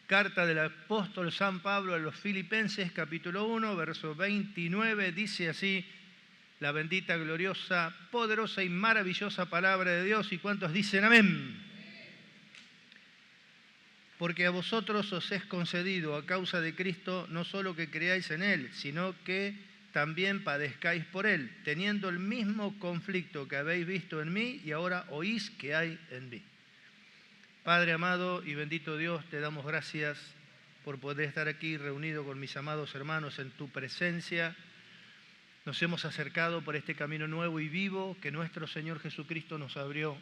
Carta del apóstol San Pablo a los Filipenses, capítulo 1, verso 29, dice así: la bendita, gloriosa, poderosa y maravillosa palabra de Dios. ¿Y cuántos dicen amén? Porque a vosotros os es concedido a causa de Cristo no solo que creáis en Él, sino que también padezcáis por Él, teniendo el mismo conflicto que habéis visto en mí y ahora oís que hay en mí. Padre amado y bendito Dios, te damos gracias por poder estar aquí reunido con mis amados hermanos en tu presencia. Nos hemos acercado por este camino nuevo y vivo que nuestro Señor Jesucristo nos abrió.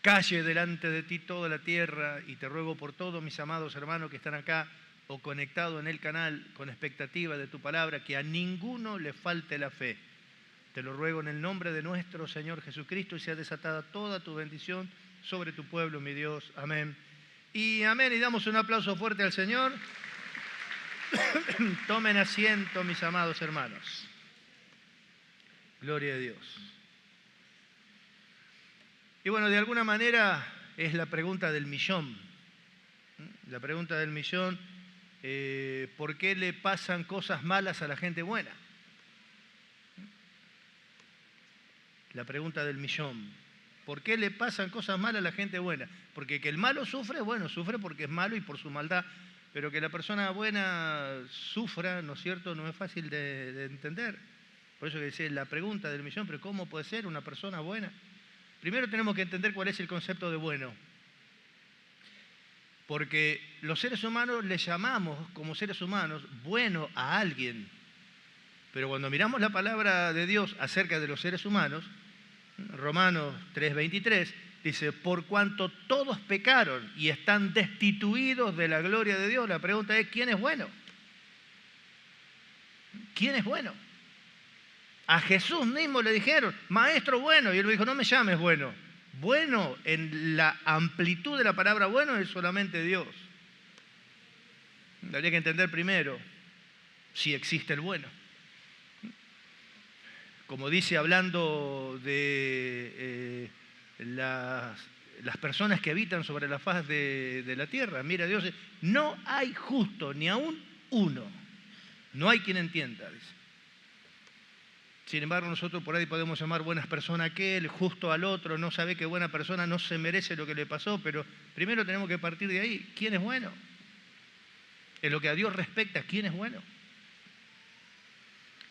Calle delante de ti toda la tierra y te ruego por todos mis amados hermanos que están acá o conectados en el canal con expectativa de tu palabra, que a ninguno le falte la fe. Te lo ruego en el nombre de nuestro Señor Jesucristo y sea desatada toda tu bendición sobre tu pueblo, mi Dios. Amén. Y amén. Y damos un aplauso fuerte al Señor. Tomen asiento, mis amados hermanos. Gloria a Dios. Y bueno, de alguna manera es la pregunta del millón. La pregunta del millón, ¿por qué le pasan cosas malas a la gente buena? La pregunta del millón. ¿Por qué le pasan cosas malas a la gente buena? Porque que el malo sufre, bueno, sufre porque es malo y por su maldad. Pero que la persona buena sufra, ¿no es cierto?, no es fácil de entender. Por eso que decía la pregunta del millón, pero ¿cómo puede ser una persona buena? Primero tenemos que entender cuál es el concepto de bueno. Porque los seres humanos le llamamos, como seres humanos, bueno a alguien. Pero cuando miramos la palabra de Dios acerca de los seres humanos, Romanos 3:23, dice, por cuanto todos pecaron y están destituidos de la gloria de Dios, la pregunta es, ¿quién es bueno? ¿Quién es bueno? A Jesús mismo le dijeron, maestro bueno, y él dijo, no me llames bueno. Bueno, en la amplitud de la palabra bueno, es solamente Dios. Habría que entender primero si existe el bueno. Como dice, hablando de las personas que habitan sobre la faz de la tierra, mira, Dios, no hay justo, ni aún uno. No hay quien entienda, dice. Sin embargo, nosotros por ahí podemos llamar buenas personas a aquel, justo al otro, no sabe que buena persona no se merece lo que le pasó, pero primero tenemos que partir de ahí. ¿Quién es bueno? En lo que a Dios respecta, ¿quién es bueno?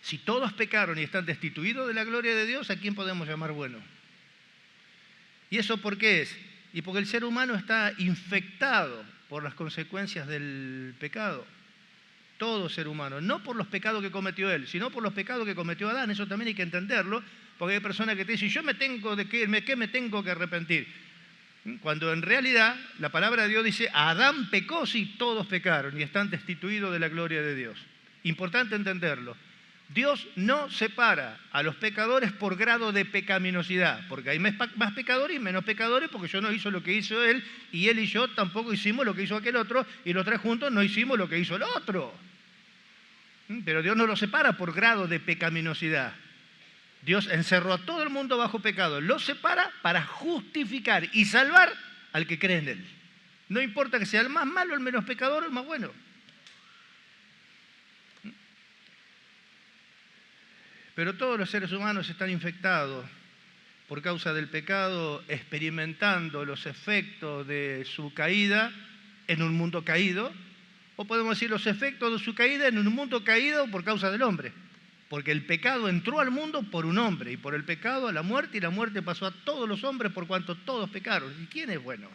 Si todos pecaron y están destituidos de la gloria de Dios, ¿a quién podemos llamar bueno? ¿Y eso por qué es? Y porque el ser humano está infectado por las consecuencias del pecado. Todo ser humano, no por los pecados que cometió él, sino por los pecados que cometió Adán. Eso también hay que entenderlo, porque hay personas que te dicen, yo me tengo ¿qué me tengo que arrepentir? Cuando en realidad la palabra de Dios dice, Adán pecó, sí, todos pecaron y están destituidos de la gloria de Dios. Importante entenderlo. Dios no separa a los pecadores por grado de pecaminosidad, porque hay más pecadores y menos pecadores, porque yo no hice lo que hizo él, y él y yo tampoco hicimos lo que hizo aquel otro, y los tres juntos no hicimos lo que hizo el otro. Pero Dios no los separa por grado de pecaminosidad. Dios encerró a todo el mundo bajo pecado, los separa para justificar y salvar al que cree en él. No importa que sea el más malo, el menos pecador o el más bueno. Pero todos los seres humanos están infectados por causa del pecado, experimentando los efectos de su caída en un mundo caído, o podemos decir los efectos de su caída en un mundo caído por causa del hombre. Porque el pecado entró al mundo por un hombre, y por el pecado a la muerte, y la muerte pasó a todos los hombres por cuanto todos pecaron. ¿Y quién es bueno?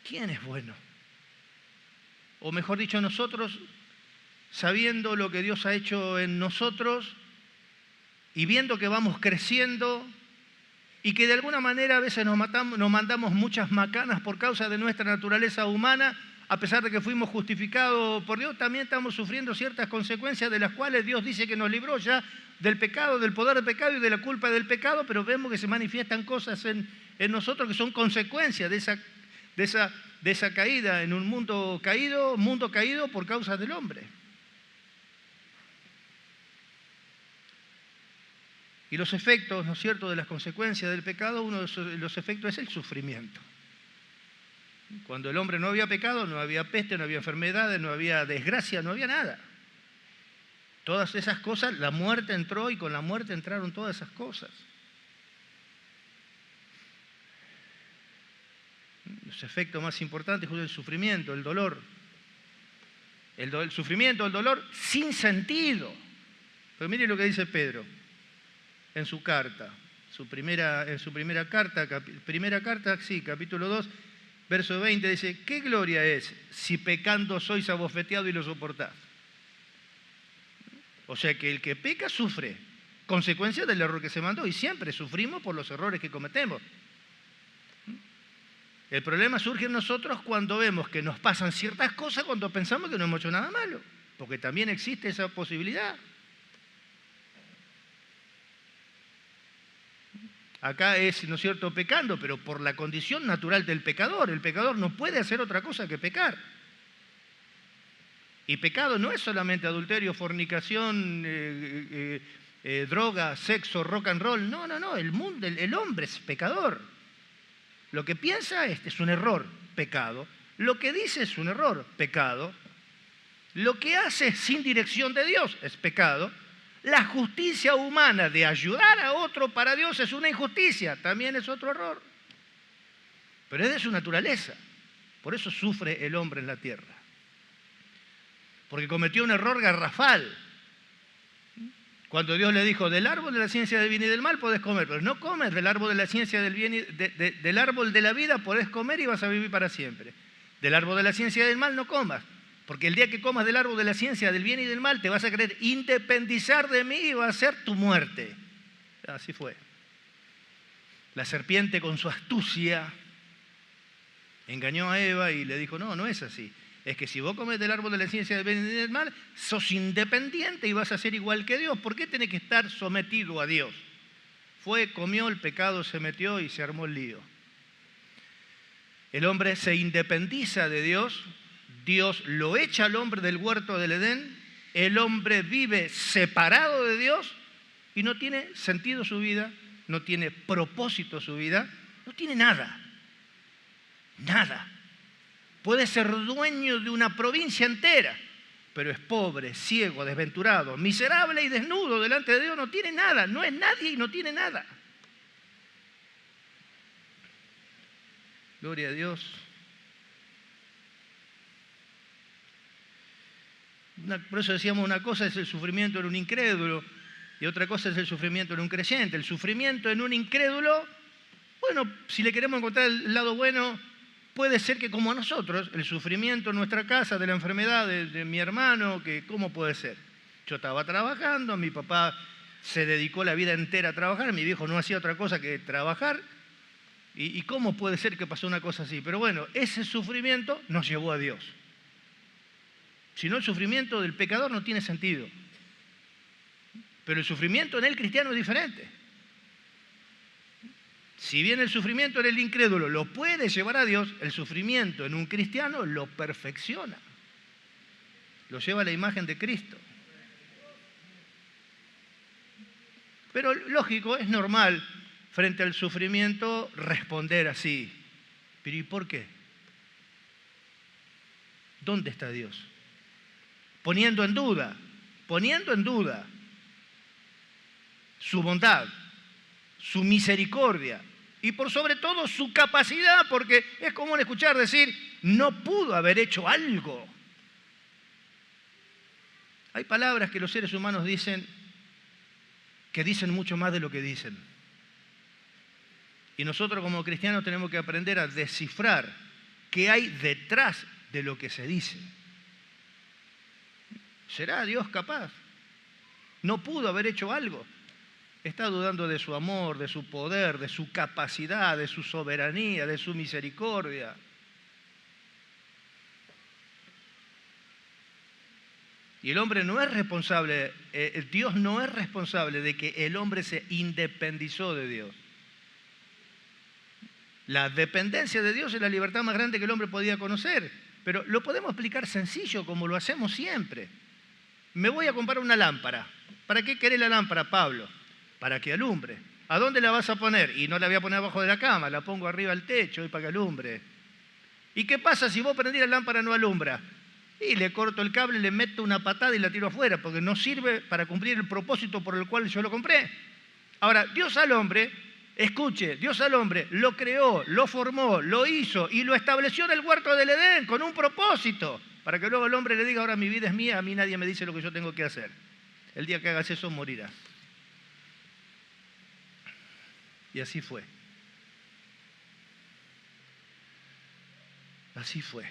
¿Quién es bueno? O mejor dicho, nosotros, sabiendo lo que Dios ha hecho en nosotros y viendo que vamos creciendo y que de alguna manera a veces nos mandamos muchas macanas por causa de nuestra naturaleza humana, a pesar de que fuimos justificados por Dios, también estamos sufriendo ciertas consecuencias de las cuales Dios dice que nos libró ya del pecado, del poder del pecado y de la culpa del pecado, pero vemos que se manifiestan cosas en nosotros que son consecuencias de esa caída en un mundo caído por causa del hombre. Y los efectos, ¿no es cierto?, de las consecuencias del pecado, uno de los efectos es el sufrimiento. Cuando el hombre no había pecado, no había peste, no había enfermedades, no había desgracia, no había nada. Todas esas cosas, la muerte entró y con la muerte entraron todas esas cosas. Los efectos más importantes son el sufrimiento, el dolor. El sufrimiento, el dolor sin sentido. Pero mire lo que dice Pedro en su carta. En su primera carta, capítulo 2, verso 20, dice: ¿qué gloria es si pecando sois abofeteados y lo soportás? O sea que el que peca sufre, consecuencia del error que se mandó, y siempre sufrimos por los errores que cometemos. El problema surge en nosotros cuando vemos que nos pasan ciertas cosas cuando pensamos que no hemos hecho nada malo, porque también existe esa posibilidad. Acá es, ¿no es cierto?, pecando, pero por la condición natural del pecador. El pecador no puede hacer otra cosa que pecar. Y pecado no es solamente adulterio, fornicación, droga, sexo, rock and roll. No, el hombre es pecador. Lo que piensa es un error, pecado. Lo que dice es un error, pecado. Lo que hace sin dirección de Dios es pecado. La justicia humana de ayudar a otro para Dios es una injusticia, también es otro error. Pero es de su naturaleza. Por eso sufre el hombre en la tierra. Porque cometió un error garrafal. Cuando Dios le dijo: del árbol de la ciencia del bien y del mal podés comer, pero no comes del árbol de la ciencia del bien y del árbol de la vida podés comer y vas a vivir para siempre. Del árbol de la ciencia del mal no comas. Porque el día que comas del árbol de la ciencia del bien y del mal, te vas a querer independizar de mí y va a ser tu muerte. Así fue. La serpiente con su astucia engañó a Eva y le dijo: no es así. Es que si vos comes del árbol de la ciencia del bien y del mal, sos independiente y vas a ser igual que Dios. ¿Por qué tenés que estar sometido a Dios? Comió, el pecado se metió y se armó el lío. El hombre se independiza de Dios. Dios lo echa al hombre del huerto del Edén, el hombre vive separado de Dios y no tiene sentido su vida, no tiene propósito su vida, no tiene nada, nada. Puede ser dueño de una provincia entera, pero es pobre, ciego, desventurado, miserable y desnudo delante de Dios, no tiene nada, no es nadie y no tiene nada. Gloria a Dios. Por eso decíamos, una cosa es el sufrimiento en un incrédulo y otra cosa es el sufrimiento en un creyente. El sufrimiento en un incrédulo, bueno, si le queremos encontrar el lado bueno, puede ser que como a nosotros, el sufrimiento en nuestra casa, de la enfermedad de mi hermano, que ¿cómo puede ser? Yo estaba trabajando, mi papá se dedicó la vida entera a trabajar, mi viejo no hacía otra cosa que trabajar, y ¿cómo puede ser que pasó una cosa así? Pero bueno, ese sufrimiento nos llevó a Dios. Si no, el sufrimiento del pecador no tiene sentido. Pero el sufrimiento en el cristiano es diferente. Si bien el sufrimiento en el incrédulo lo puede llevar a Dios, el sufrimiento en un cristiano lo perfecciona. Lo lleva a la imagen de Cristo. Pero lógico, es normal frente al sufrimiento responder así. ¿Pero y por qué? ¿Dónde está Dios? Poniendo en duda su bondad, su misericordia y por sobre todo su capacidad, porque es común escuchar decir: no pudo haber hecho algo. Hay palabras que los seres humanos dicen que dicen mucho más de lo que dicen. Y nosotros como cristianos tenemos que aprender a descifrar qué hay detrás de lo que se dice. ¿Será Dios capaz? ¿No pudo haber hecho algo? Está dudando de su amor, de su poder, de su capacidad, de su soberanía, de su misericordia. Y el hombre no es responsable, Dios no es responsable de que el hombre se independizó de Dios. La dependencia de Dios es la libertad más grande que el hombre podía conocer, pero lo podemos explicar sencillo como lo hacemos siempre. Me voy a comprar una lámpara. ¿Para qué querés la lámpara, Pablo? Para que alumbre. ¿A dónde la vas a poner? Y no la voy a poner abajo de la cama, la pongo arriba del techo y para que alumbre. ¿Y qué pasa si vos prendís la lámpara no alumbra? Y le corto el cable, le meto una patada y la tiro afuera, porque no sirve para cumplir el propósito por el cual yo lo compré. Ahora, Dios al hombre, escuche, Dios al hombre lo creó, lo formó, lo hizo y lo estableció en el huerto del Edén con un propósito, para que luego el hombre le diga, ahora mi vida es mía, a mí nadie me dice lo que yo tengo que hacer. El día que hagas eso morirás. Y así fue. Así fue.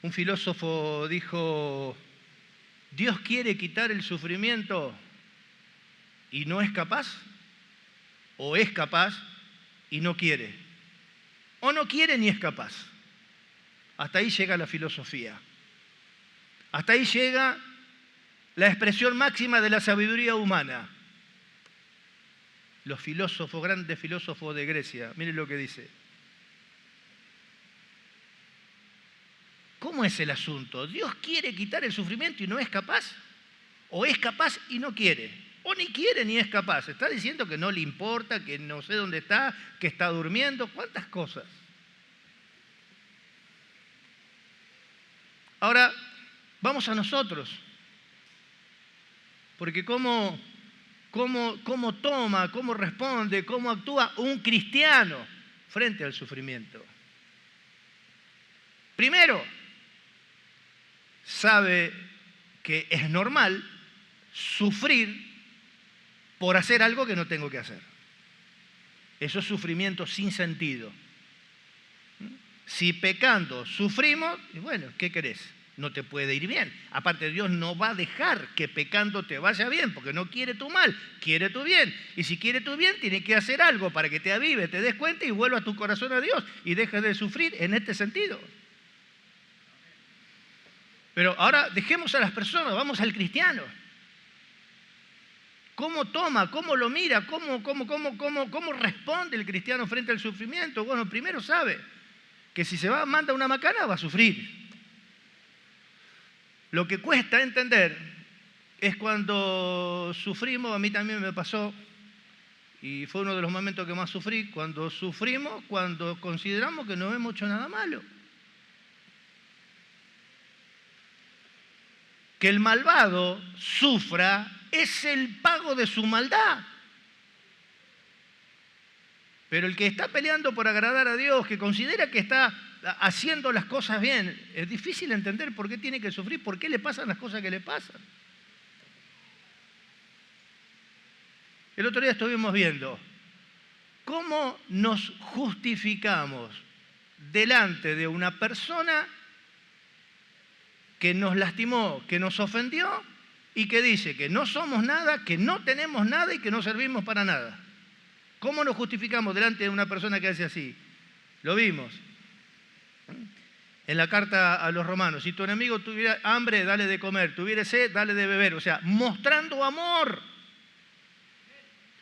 Un filósofo dijo, ¿Dios quiere quitar el sufrimiento y no es capaz? ¿O es capaz y no quiere? ¿O no quiere ni es capaz? Hasta ahí llega la filosofía. Hasta ahí llega la expresión máxima de la sabiduría humana. Los filósofos, grandes filósofos de Grecia, miren lo que dice. ¿Cómo es el asunto? ¿Dios quiere quitar el sufrimiento y no es capaz? ¿O es capaz y no quiere? ¿O ni quiere ni es capaz? Está diciendo que no le importa, que no sé dónde está, que está durmiendo, ¿cuántas cosas? Ahora, vamos a nosotros. Porque cómo toma, cómo responde, cómo actúa un cristiano frente al sufrimiento. Primero, sabe que es normal sufrir por hacer algo que no tengo que hacer. Eso es sufrimiento sin sentido. Si pecando sufrimos, bueno, ¿qué querés? No te puede ir bien. Aparte, Dios no va a dejar que pecando te vaya bien, porque no quiere tu mal, quiere tu bien. Y si quiere tu bien, tiene que hacer algo para que te avive, te des cuenta y vuelva tu corazón a Dios y dejes de sufrir en este sentido. Pero ahora dejemos a las personas, vamos al cristiano. ¿Cómo toma? ¿Cómo lo mira? ¿Cómo responde el cristiano frente al sufrimiento? Bueno, primero sabe que si se manda una macana va a sufrir. Lo que cuesta entender es cuando sufrimos, a mí también me pasó, y fue uno de los momentos que más sufrí, cuando sufrimos, cuando consideramos que no hemos hecho nada malo. Que el malvado sufra es el pago de su maldad. Pero el que está peleando por agradar a Dios, que considera que está haciendo las cosas bien, es difícil entender por qué tiene que sufrir, por qué le pasan las cosas que le pasan. El otro día estuvimos viendo cómo nos justificamos delante de una persona que nos lastimó, que nos ofendió y que dice que no somos nada, que no tenemos nada y que no servimos para nada. ¿Cómo nos justificamos delante de una persona que hace así? Lo vimos en la carta a los romanos. Si tu enemigo tuviera hambre, dale de comer. Tuviera sed, dale de beber. O sea, mostrando amor.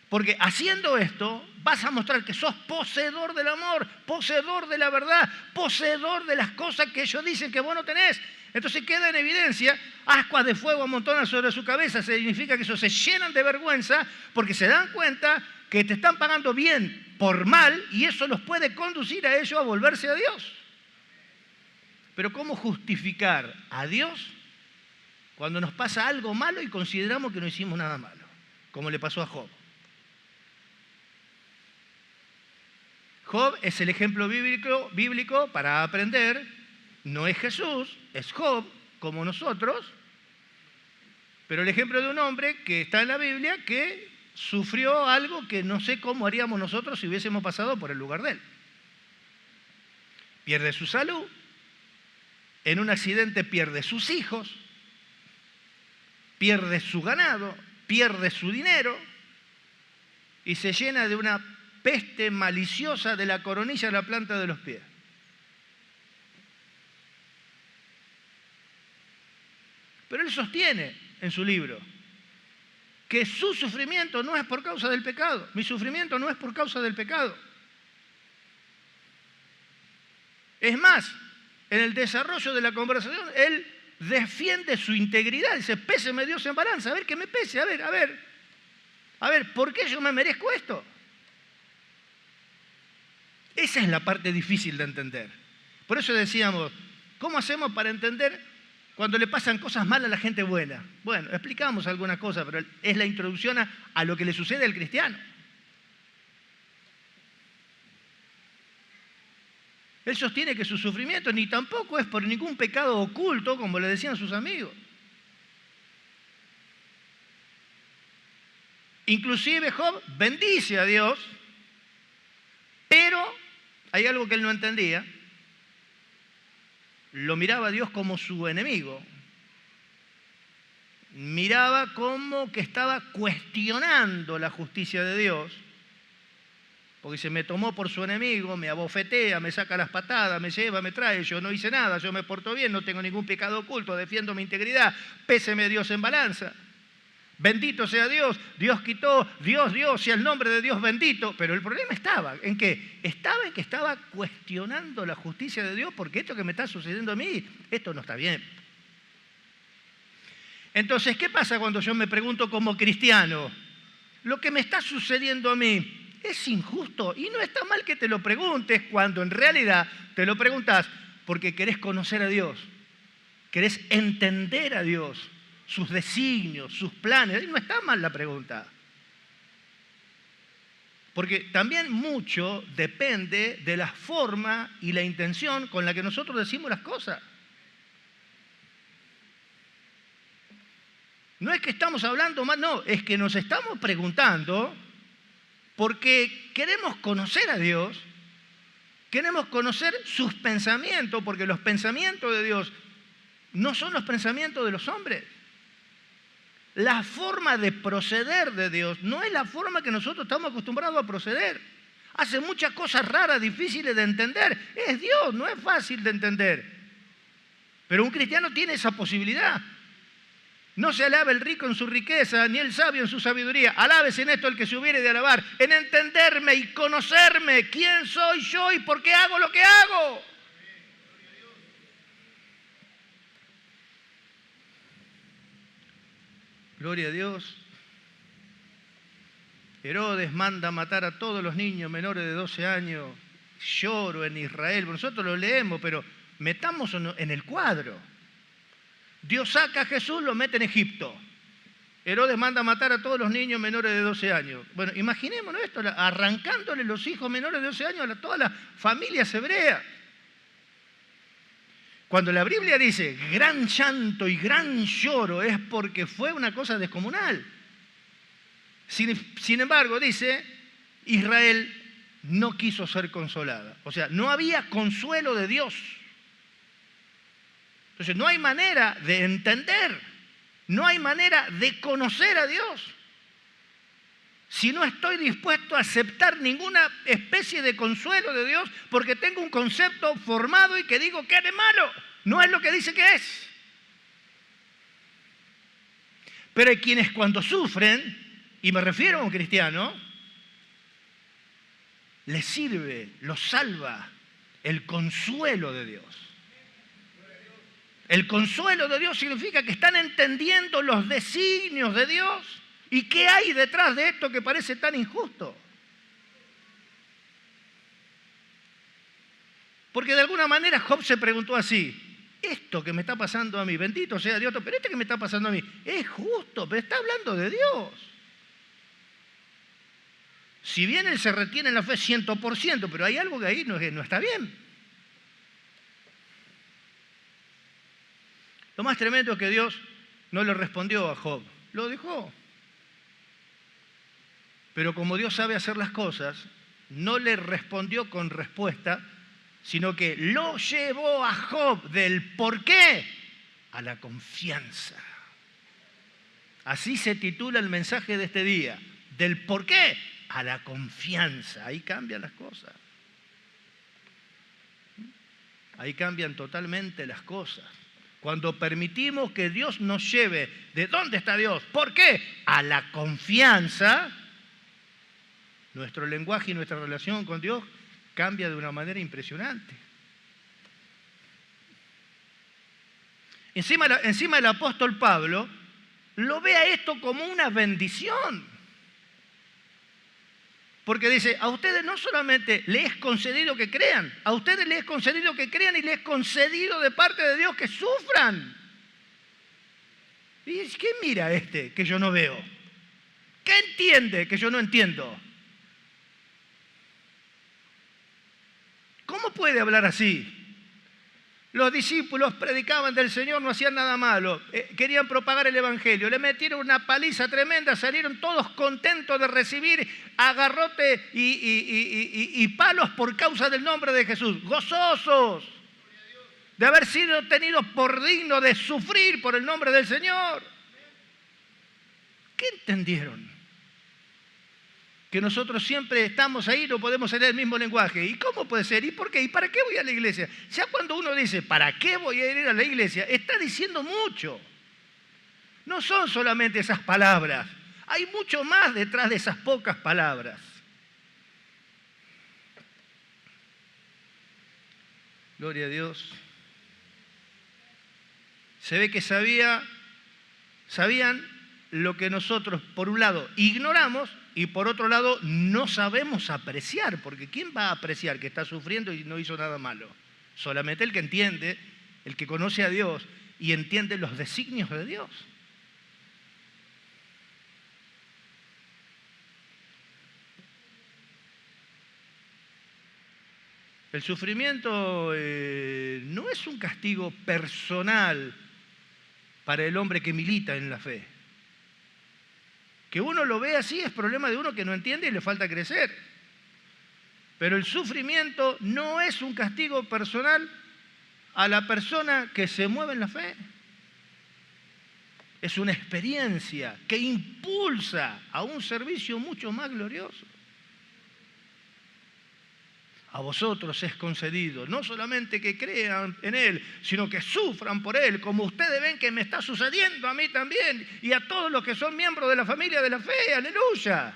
Porque haciendo esto, vas a mostrar que sos poseedor del amor, poseedor de la verdad, poseedor de las cosas que ellos dicen que vos no tenés. Entonces queda en evidencia, ascuas de fuego amontonan sobre su cabeza, significa que ellos se llenan de vergüenza porque se dan cuenta que te están pagando bien por mal y eso los puede conducir a ellos a volverse a Dios. Pero ¿cómo justificar a Dios cuando nos pasa algo malo y consideramos que no hicimos nada malo? Como le pasó a Job. Job es el ejemplo bíblico para aprender. No es Jesús, es Job, como nosotros, pero el ejemplo de un hombre que está en la Biblia que sufrió algo que no sé cómo haríamos nosotros si hubiésemos pasado por el lugar de él. Pierde su salud, en un accidente pierde sus hijos, pierde su ganado, pierde su dinero y se llena de una peste maliciosa de la coronilla a la planta de los pies. Pero él sostiene en su libro que su sufrimiento no es por causa del pecado. Mi sufrimiento no es por causa del pecado. Es más, en el desarrollo de la conversación, él defiende su integridad. Dice, péseme Dios en balanza, a ver que me pese, a ver, ¿por qué yo me merezco esto? Esa es la parte difícil de entender. Por eso decíamos, ¿cómo hacemos para entender cuando le pasan cosas malas a la gente buena? Bueno, explicamos algunas cosas, pero es la introducción a lo que le sucede al cristiano. Él sostiene que su sufrimiento ni tampoco es por ningún pecado oculto, como le decían sus amigos. Inclusive Job bendice a Dios, pero hay algo que él no entendía. Lo miraba a Dios como su enemigo. Miraba como que estaba cuestionando la justicia de Dios, porque se me tomó por su enemigo, me abofetea, me saca las patadas, me lleva, me trae, yo no hice nada, yo me porto bien, no tengo ningún pecado oculto, defiendo mi integridad, péseme Dios en balanza. Bendito sea Dios, Dios quitó, Dios dio, sea el nombre de Dios bendito. Pero el problema estaba en qué? Estaba en que estaba cuestionando la justicia de Dios, porque esto que me está sucediendo a mí, esto no está bien. Entonces, ¿qué pasa cuando yo me pregunto como cristiano? Lo que me está sucediendo a mí es injusto, y no está mal que te lo preguntes cuando en realidad te lo preguntas porque querés conocer a Dios, querés entender a Dios, sus designios, sus planes. Y no está mal la pregunta. Porque también mucho depende de la forma y la intención con la que nosotros decimos las cosas. No es que estamos hablando mal, no, es que nos estamos preguntando porque queremos conocer a Dios, queremos conocer sus pensamientos, porque los pensamientos de Dios no son los pensamientos de los hombres. La forma de proceder de Dios no es la forma que nosotros estamos acostumbrados a proceder. Hace muchas cosas raras, difíciles de entender. Es Dios, no es fácil de entender. Pero un cristiano tiene esa posibilidad. No se alaba el rico en su riqueza, ni el sabio en su sabiduría. Alábese en esto el que se hubiere de alabar, en entenderme y conocerme quién soy yo y por qué hago lo que hago. Gloria a Dios. Herodes manda matar a todos los niños menores de 12 años. Lloro en Israel. Nosotros lo leemos, pero metamos en el cuadro. Dios saca a Jesús, lo mete en Egipto. Herodes manda matar a todos los niños menores de 12 años. Bueno, imaginémonos esto, arrancándole los hijos menores de 12 años a todas las familias hebreas. Cuando la Biblia dice gran llanto y gran lloro es porque fue una cosa descomunal. Sin embargo, dice, Israel no quiso ser consolada. O sea, no había consuelo de Dios. Entonces, no hay manera de entender, no hay manera de conocer a Dios si no estoy dispuesto a aceptar ninguna especie de consuelo de Dios porque tengo un concepto formado y que digo que es de malo. No es lo que dice que es. Pero hay quienes cuando sufren, y me refiero a un cristiano, les sirve, los salva el consuelo de Dios. El consuelo de Dios significa que están entendiendo los designios de Dios y qué hay detrás de esto que parece tan injusto. Porque de alguna manera Job se preguntó así, esto que me está pasando a mí, bendito sea Dios, pero este que me está pasando a mí, es justo, pero está hablando de Dios. Si bien él se retiene en la fe 100%, pero hay algo que ahí no está bien. Lo más tremendo es que Dios no le respondió a Job, lo dejó. Pero como Dios sabe hacer las cosas, no le respondió con respuesta, sino que lo llevó a Job del por qué a la confianza. Así se titula el mensaje de este día, del por qué a la confianza. Ahí cambian las cosas. Ahí cambian totalmente las cosas. Cuando permitimos que Dios nos lleve, ¿de dónde está Dios? ¿Por qué? A la confianza, nuestro lenguaje y nuestra relación con Dios cambia de una manera impresionante. Encima el apóstol Pablo lo ve a esto como una bendición. Porque dice, a ustedes no solamente les es concedido que crean, a ustedes les es concedido que crean y les es concedido de parte de Dios que sufran. ¿Y qué mira este que yo no veo? ¿Qué entiende que yo no entiendo? ¿Cómo puede hablar así? Los discípulos predicaban del Señor, no hacían nada malo, querían propagar el Evangelio, le metieron una paliza tremenda, salieron todos contentos de recibir agarrote y palos por causa del nombre de Jesús, gozosos de haber sido tenidos por dignos de sufrir por el nombre del Señor. ¿Qué entendieron? Que nosotros siempre estamos ahí, no podemos tener el mismo lenguaje. ¿Y cómo puede ser? ¿Y por qué? ¿Y para qué voy a la iglesia? Ya cuando uno dice, ¿para qué voy a ir a la iglesia? Está diciendo mucho. No son solamente esas palabras. Hay mucho más detrás de esas pocas palabras. Gloria a Dios. Se ve que sabían lo que nosotros, por un lado, ignoramos y por otro lado, no sabemos apreciar, porque ¿quién va a apreciar que está sufriendo y no hizo nada malo? Solamente el que entiende, el que conoce a Dios y entiende los designios de Dios. El sufrimiento no es un castigo personal para el hombre que milita en la fe. Que uno lo ve así es problema de uno que no entiende y le falta crecer. Pero el sufrimiento no es un castigo personal a la persona que se mueve en la fe. Es una experiencia que impulsa a un servicio mucho más glorioso. A vosotros es concedido, no solamente que crean en Él, sino que sufran por Él, como ustedes ven que me está sucediendo a mí también, y a todos los que son miembros de la familia de la fe, aleluya.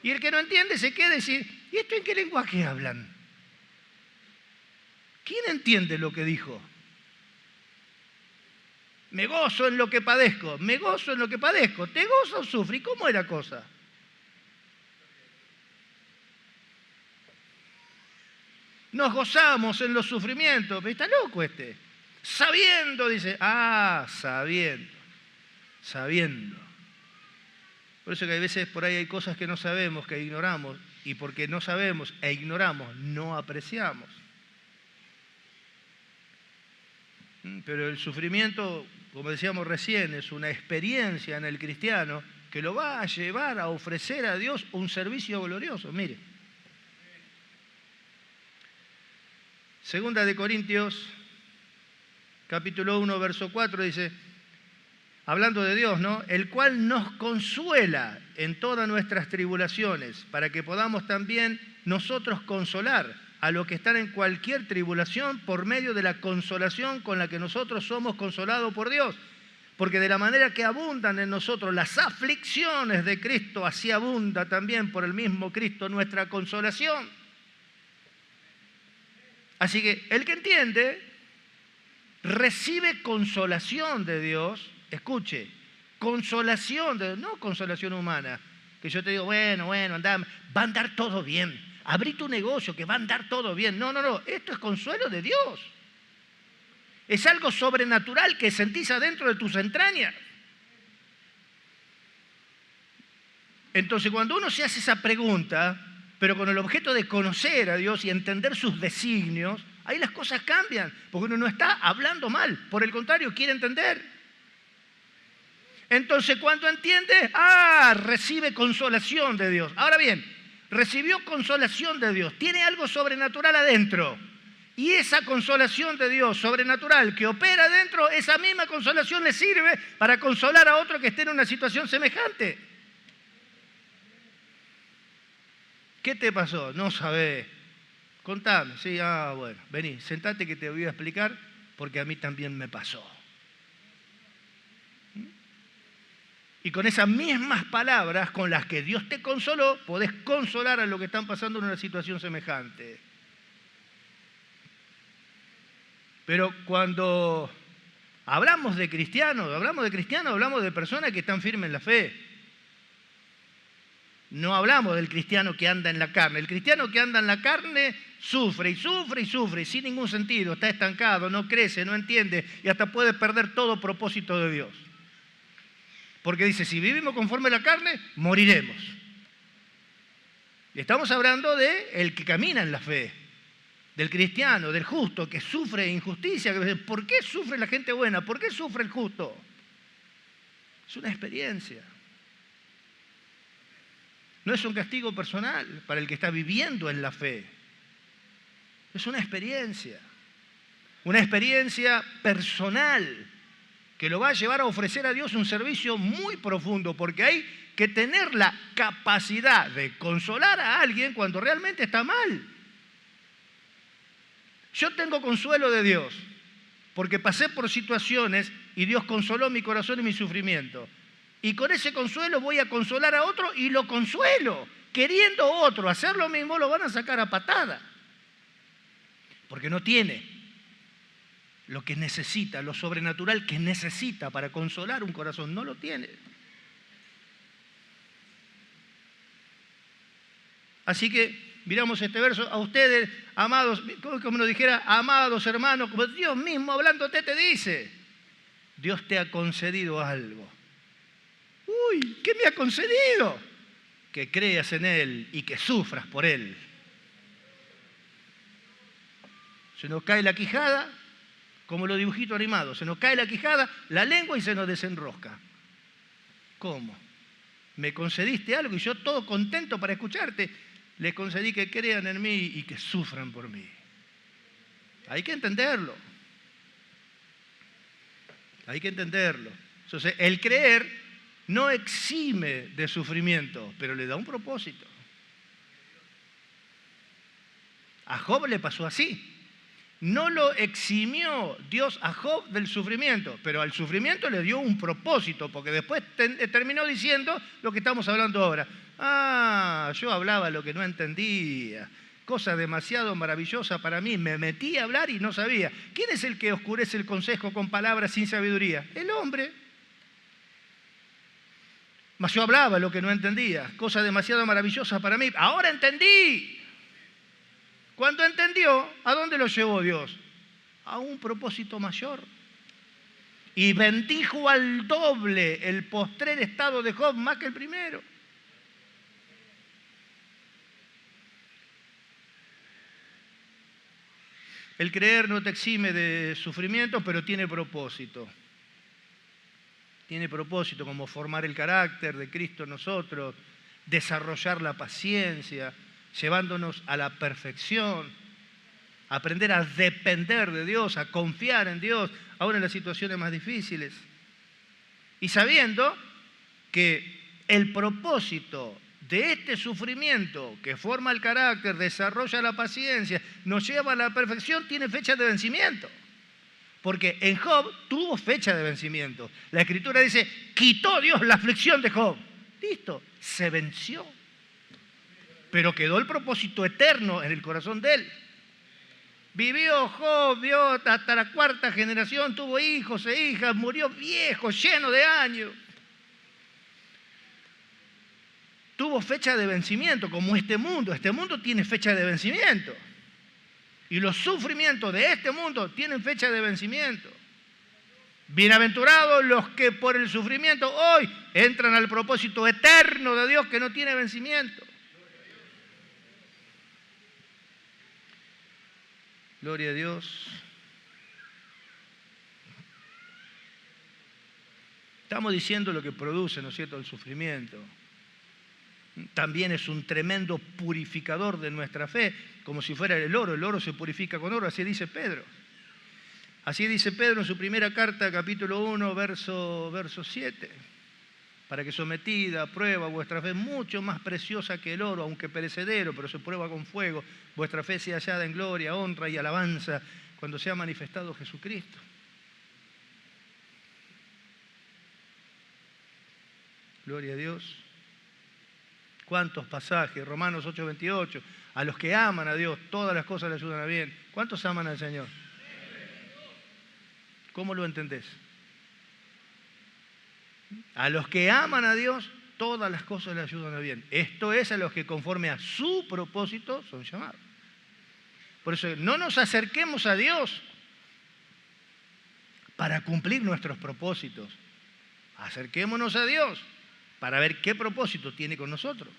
Y el que no entiende se queda y dice, ¿y esto en qué lenguaje hablan? ¿Quién entiende lo que dijo? Me gozo en lo que padezco, me gozo en lo que padezco, ¿te gozo o sufre? ¿Y cómo es la cosa? Nos gozamos en los sufrimientos. Pero está loco este. Sabiendo, dice. Sabiendo. Por eso que a veces por ahí hay cosas que no sabemos, que ignoramos. Y porque no sabemos e ignoramos, no apreciamos. Pero el sufrimiento, como decíamos recién, es una experiencia en el cristiano que lo va a llevar a ofrecer a Dios un servicio glorioso. Mire. Segunda de Corintios, capítulo 1, verso 4, dice, hablando de Dios, ¿no? El cual nos consuela en todas nuestras tribulaciones, para que podamos también nosotros consolar a los que están en cualquier tribulación por medio de la consolación con la que nosotros somos consolados por Dios. Porque de la manera que abundan en nosotros las aflicciones de Cristo, así abunda también por el mismo Cristo nuestra consolación. Así que el que entiende recibe consolación de Dios. Escuche, consolación de Dios, no consolación humana. Que yo te digo, bueno, anda, va a andar todo bien. Abrí tu negocio, que va a andar todo bien. No, esto es consuelo de Dios. Es algo sobrenatural que sentís adentro de tus entrañas. Entonces, cuando uno se hace esa pregunta, pero con el objeto de conocer a Dios y entender sus designios, ahí las cosas cambian, porque uno no está hablando mal, por el contrario, quiere entender. Entonces, cuando entiende, recibe consolación de Dios. Ahora bien, recibió consolación de Dios, tiene algo sobrenatural adentro, y esa consolación de Dios sobrenatural que opera adentro, esa misma consolación le sirve para consolar a otro que esté en una situación semejante. ¿Qué te pasó? No sabés. Contame. Sí, bueno, vení, sentate que te voy a explicar, porque a mí también me pasó. Y con esas mismas palabras con las que Dios te consoló, podés consolar a los que están pasando en una situación semejante. Pero cuando hablamos de cristianos, hablamos de personas que están firmes en la fe. No hablamos del cristiano que anda en la carne. El cristiano que anda en la carne sufre y sufre y sufre, sin ningún sentido, está estancado, no crece, no entiende y hasta puede perder todo propósito de Dios. Porque dice, si vivimos conforme a la carne, moriremos. Y estamos hablando del que camina en la fe, del cristiano, del justo, que sufre injusticia. ¿Por qué sufre la gente buena? ¿Por qué sufre el justo? Es una experiencia. No es un castigo personal para el que está viviendo en la fe. Es una experiencia personal que lo va a llevar a ofrecer a Dios un servicio muy profundo, porque hay que tener la capacidad de consolar a alguien cuando realmente está mal. Yo tengo consuelo de Dios, porque pasé por situaciones y Dios consoló mi corazón y mi sufrimiento. Y con ese consuelo voy a consolar a otro y lo consuelo. Queriendo otro hacer lo mismo, lo van a sacar a patada. Porque no tiene lo que necesita, lo sobrenatural que necesita para consolar un corazón. No lo tiene. Así que miramos este verso. A ustedes, amados, como nos dijera, amados hermanos, como Dios mismo hablándote te dice, Dios te ha concedido algo. Uy, ¿qué me ha concedido? Que creas en Él y que sufras por Él. Se nos cae la quijada, como los dibujitos animados, se nos cae la quijada, la lengua y se nos desenrosca. ¿Cómo? Me concediste algo y yo todo contento para escucharte, les concedí que crean en mí y que sufran por mí. Hay que entenderlo. Hay que entenderlo. Entonces, el creer no exime de sufrimiento, pero le da un propósito. A Job le pasó así. No lo eximió Dios a Job del sufrimiento, pero al sufrimiento le dio un propósito, porque después terminó diciendo lo que estamos hablando ahora. Yo hablaba lo que no entendía, cosa demasiado maravillosa para mí, me metí a hablar y no sabía. ¿Quién es el que oscurece el consejo con palabras sin sabiduría? El hombre. Mas yo hablaba lo que no entendía, cosa demasiado maravillosa para mí. Ahora entendí. Cuando entendió, ¿a dónde lo llevó Dios? A un propósito mayor. Y bendijo al doble el postrer estado de Job más que el primero. El creer no te exime de sufrimiento, pero tiene propósito. Tiene propósito como formar el carácter de Cristo en nosotros, desarrollar la paciencia, llevándonos a la perfección, aprender a depender de Dios, a confiar en Dios, aún en las situaciones más difíciles. Y sabiendo que el propósito de este sufrimiento que forma el carácter, desarrolla la paciencia, nos lleva a la perfección, tiene fecha de vencimiento. Porque en Job tuvo fecha de vencimiento. La Escritura dice, quitó Dios la aflicción de Job. Listo, se venció. Pero quedó el propósito eterno en el corazón de él. Vivió Job, vio hasta la 4ª generación, tuvo hijos e hijas, murió viejo, lleno de años. Tuvo fecha de vencimiento, como este mundo. Este mundo tiene fecha de vencimiento. Y los sufrimientos de este mundo tienen fecha de vencimiento. Bienaventurados los que por el sufrimiento hoy entran al propósito eterno de Dios que no tiene vencimiento. Gloria a Dios. Estamos diciendo lo que produce, ¿no es cierto?, el sufrimiento. También es un tremendo purificador de nuestra fe, como si fuera el oro. El oro se purifica con oro, así dice Pedro. Así dice Pedro en su primera carta, capítulo 1, verso 7. Para que sometida a prueba vuestra fe, mucho más preciosa que el oro, aunque perecedero, pero se prueba con fuego, vuestra fe sea hallada en gloria, honra y alabanza cuando sea manifestado Jesucristo. Gloria a Dios. ¿Cuántos pasajes? Romanos 8:28. A los que aman a Dios, todas las cosas le ayudan a bien. ¿Cuántos aman al Señor? ¿Cómo lo entendés? A los que aman a Dios, todas las cosas le ayudan a bien. Esto es a los que conforme a su propósito son llamados. Por eso no nos acerquemos a Dios para cumplir nuestros propósitos. Acerquémonos a Dios para ver qué propósito tiene con nosotros.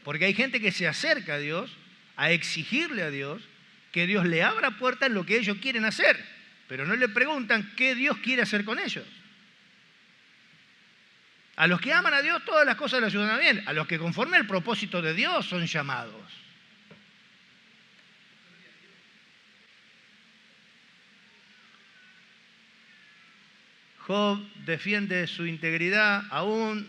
Porque hay gente que se acerca a Dios a exigirle a Dios que Dios le abra puertas en lo que ellos quieren hacer, pero no le preguntan qué Dios quiere hacer con ellos. A los que aman a Dios todas las cosas les ayudan a bien. A los que conforme al propósito de Dios son llamados. Job defiende su integridad, aún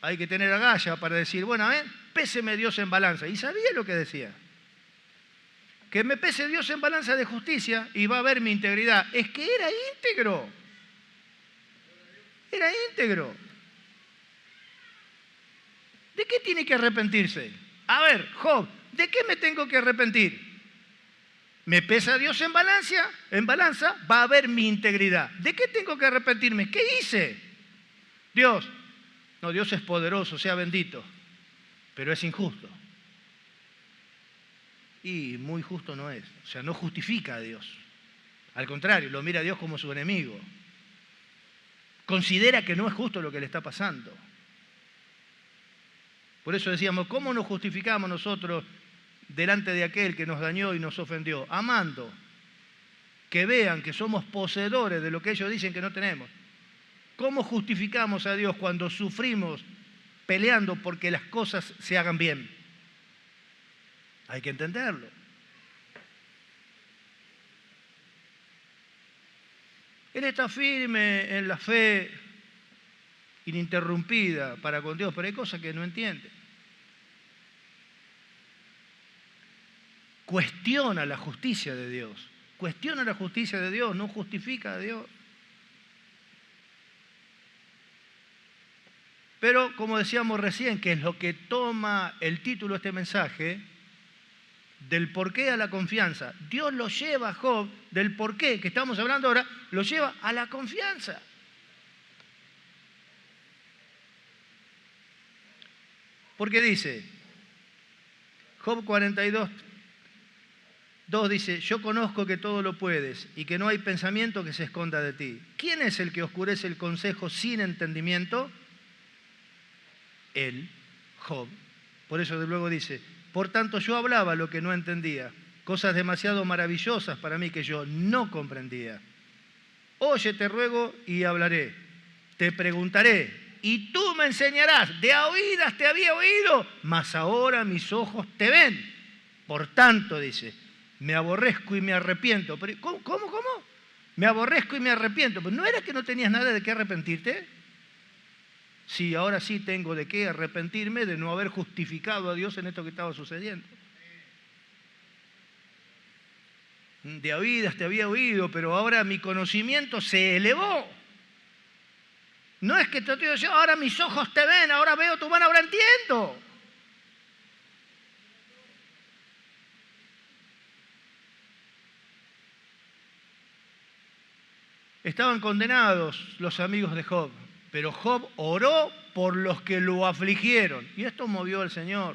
hay que tener agallas para decir, bueno, péseme Dios en balanza. Y sabía lo que decía. Que me pese Dios en balanza de justicia y va a ver mi integridad. Es que era íntegro. Era íntegro. ¿De qué tiene que arrepentirse? A ver, Job, ¿de qué me tengo que arrepentir? Me pesa Dios en balanza, va a ver mi integridad. ¿De qué tengo que arrepentirme? ¿Qué hice? Dios es poderoso, sea bendito, pero es injusto. Y muy justo no es. O sea, no justifica a Dios. Al contrario, lo mira a Dios como su enemigo. Considera que no es justo lo que le está pasando. Por eso decíamos, ¿cómo nos justificamos nosotros delante de aquel que nos dañó y nos ofendió? Amando. Que vean que somos poseedores de lo que ellos dicen que no tenemos. ¿Cómo justificamos a Dios cuando sufrimos peleando porque las cosas se hagan bien? Hay que entenderlo. Él está firme en la fe ininterrumpida para con Dios, pero hay cosas que no entiende. Cuestiona la justicia de Dios. Cuestiona la justicia de Dios, no justifica a Dios. Pero, como decíamos recién, que es lo que toma el título de este mensaje, del porqué a la confianza. Dios lo lleva a Job, del porqué que estamos hablando ahora, lo lleva a la confianza. Porque dice, Job 42, 2 dice, yo conozco que todo lo puedes y que no hay pensamiento que se esconda de ti. ¿Quién es el que oscurece el consejo sin entendimiento? Él, Job. Por eso de luego dice, por tanto yo hablaba lo que no entendía, cosas demasiado maravillosas para mí que yo no comprendía. Oye, te ruego y hablaré, te preguntaré y tú me enseñarás. De a oídas te había oído, mas ahora mis ojos te ven. Por tanto, dice, me aborrezco y me arrepiento. Pero, ¿cómo? Me aborrezco y me arrepiento. Pues ¿no era que no tenías nada de qué arrepentirte? Sí, ahora sí tengo de qué arrepentirme de no haber justificado a Dios en esto que estaba sucediendo. De oídas te había oído, pero ahora mi conocimiento se elevó. No es que te estoy diciendo, ahora mis ojos te ven, ahora veo tu mano, ahora entiendo. Estaban condenados los amigos de Job, pero Job oró por los que lo afligieron. Y esto movió al Señor.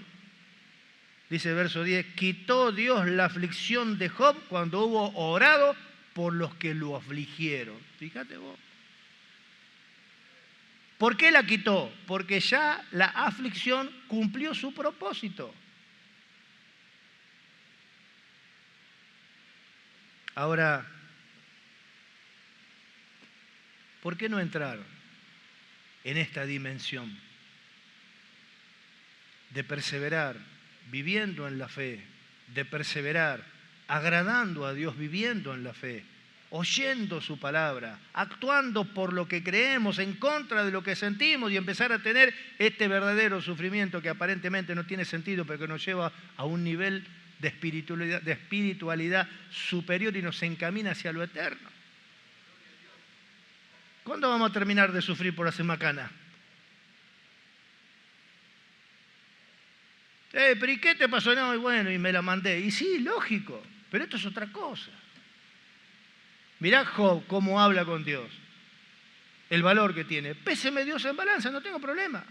Dice el verso 10, quitó Dios la aflicción de Job cuando hubo orado por los que lo afligieron. Fíjate vos. ¿Por qué la quitó? Porque ya la aflicción cumplió su propósito. Ahora, ¿por qué no entrar en esta dimensión de perseverar, viviendo en la fe, de perseverar, agradando a Dios, viviendo en la fe, oyendo su palabra, actuando por lo que creemos en contra de lo que sentimos y empezar a tener este verdadero sufrimiento que aparentemente no tiene sentido, pero que nos lleva a un nivel de espiritualidad superior y nos encamina hacia lo eterno? ¿Cuándo vamos a terminar de sufrir por hacer macana? ¿Pero y qué te pasó? No, y bueno, y me la mandé. Y sí, lógico, pero esto es otra cosa. Mirá Job cómo habla con Dios. el valor que tiene. Péseme Dios en balanza, no tengo problema.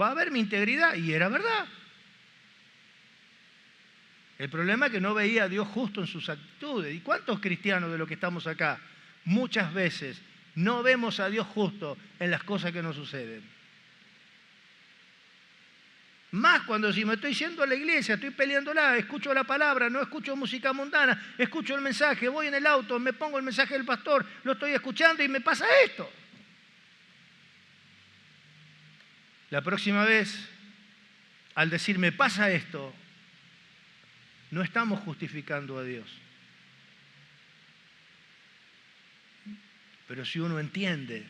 Va a haber mi integridad, y era verdad. El problema es que no veía a Dios justo en sus actitudes. ¿Y cuántos cristianos de los que estamos acá muchas veces no vemos a Dios justo en las cosas que nos suceden? Más cuando si me estoy yendo a la iglesia, estoy peleándola, escucho la palabra, no escucho música mundana, escucho el mensaje, voy en el auto, me pongo el mensaje del pastor, lo estoy escuchando y me pasa esto. La próxima vez, al decir me pasa esto, no estamos justificando a Dios. Pero si uno entiende,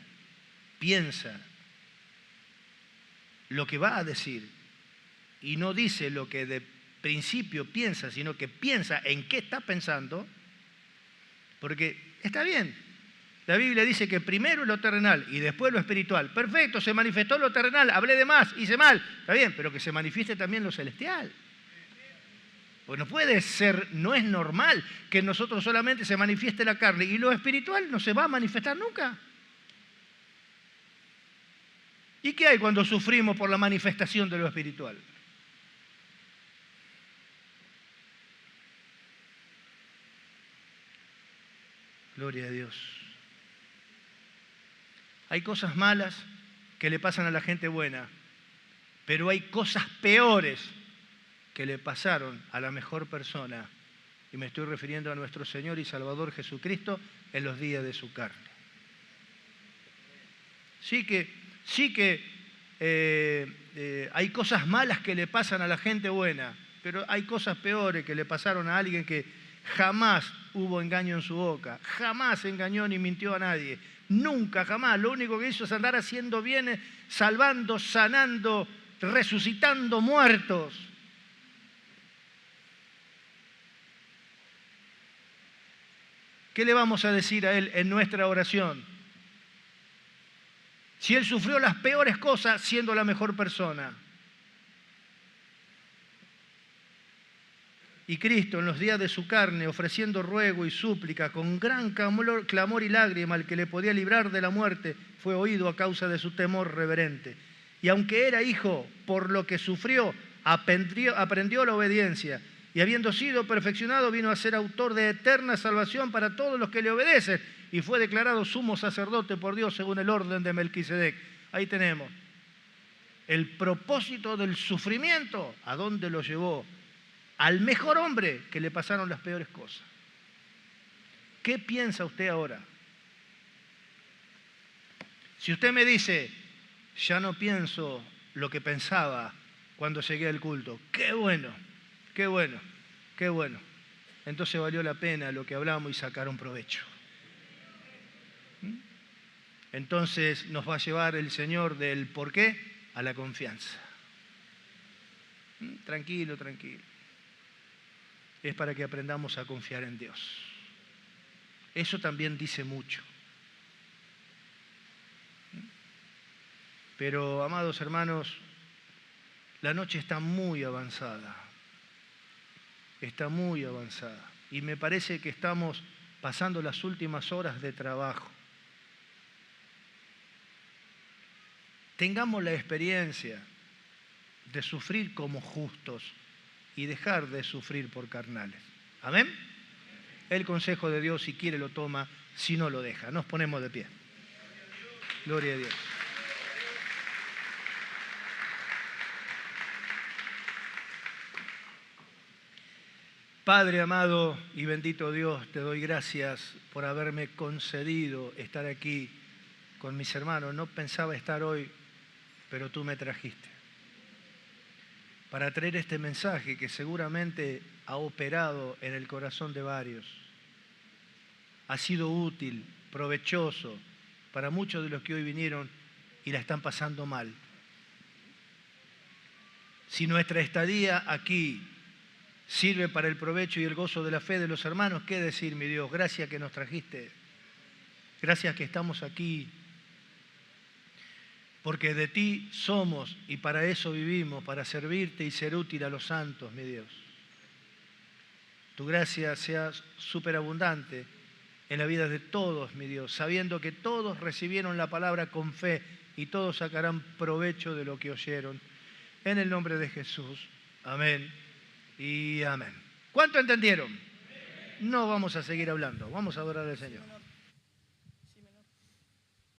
piensa lo que va a decir y no dice lo que de principio piensa, sino que piensa en qué está pensando, porque está bien, la Biblia dice que primero lo terrenal y después lo espiritual. Perfecto, se manifestó lo terrenal, hablé de más, hice mal, está bien, pero que se manifieste también lo celestial. Pues no puede ser, no es normal que en nosotros solamente se manifieste la carne y lo espiritual no se va a manifestar nunca. ¿Y qué hay cuando sufrimos por la manifestación de lo espiritual? Gloria a Dios. Hay cosas malas que le pasan a la gente buena, pero hay cosas peores que le pasaron a la mejor persona, y me estoy refiriendo a nuestro Señor y Salvador Jesucristo en los días de su carne. Sí que hay cosas malas que le pasan a la gente buena, pero hay cosas peores que le pasaron a alguien que jamás hubo engaño en su boca, jamás engañó ni mintió a nadie, nunca, jamás. Lo único que hizo es andar haciendo bienes, salvando, sanando, resucitando muertos. ¿Qué le vamos a decir a Él en nuestra oración? Si Él sufrió las peores cosas siendo la mejor persona. Y Cristo en los días de su carne, ofreciendo ruego y súplica, con gran clamor y lágrima, el que le podía librar de la muerte, fue oído a causa de su temor reverente. Y aunque era hijo, por lo que sufrió, aprendió la obediencia. Y habiendo sido perfeccionado, vino a ser autor de eterna salvación para todos los que le obedecen, y fue declarado sumo sacerdote por Dios según el orden de Melquisedec. Ahí tenemos el propósito del sufrimiento, a dónde lo llevó, al mejor hombre que le pasaron las peores cosas. ¿Qué piensa usted ahora? Si usted me dice, ya no pienso lo que pensaba cuando llegué al culto, qué bueno. Qué bueno, qué bueno. Entonces valió la pena lo que hablamos y sacaron provecho. Entonces nos va a llevar el Señor del por qué a la confianza. Tranquilo, tranquilo. Es para que aprendamos a confiar en Dios. Eso también dice mucho. Pero, amados hermanos, la noche está muy avanzada. Está muy avanzada. Y me parece que estamos pasando las últimas horas de trabajo. Tengamos la experiencia de sufrir como justos y dejar de sufrir por carnales. ¿Amén? El consejo de Dios, si quiere lo toma, si no lo deja. Nos ponemos de pie. Gloria a Dios. Padre amado y bendito Dios, te doy gracias por haberme concedido estar aquí con mis hermanos. No pensaba estar hoy, pero tú me trajiste para traer este mensaje que seguramente ha operado en el corazón de varios. Ha sido útil, provechoso para muchos de los que hoy vinieron y la están pasando mal. Si nuestra estadía aquí sirve para el provecho y el gozo de la fe de los hermanos, ¿qué decir, mi Dios? Gracias que nos trajiste. Gracias que estamos aquí. Porque de ti somos y para eso vivimos, para servirte y ser útil a los santos, mi Dios. Tu gracia sea superabundante en la vida de todos, mi Dios, sabiendo que todos recibieron la palabra con fe y todos sacarán provecho de lo que oyeron. En el nombre de Jesús. Amén y amén. ¿Cuánto entendieron? No vamos a seguir hablando, vamos a adorar al Señor.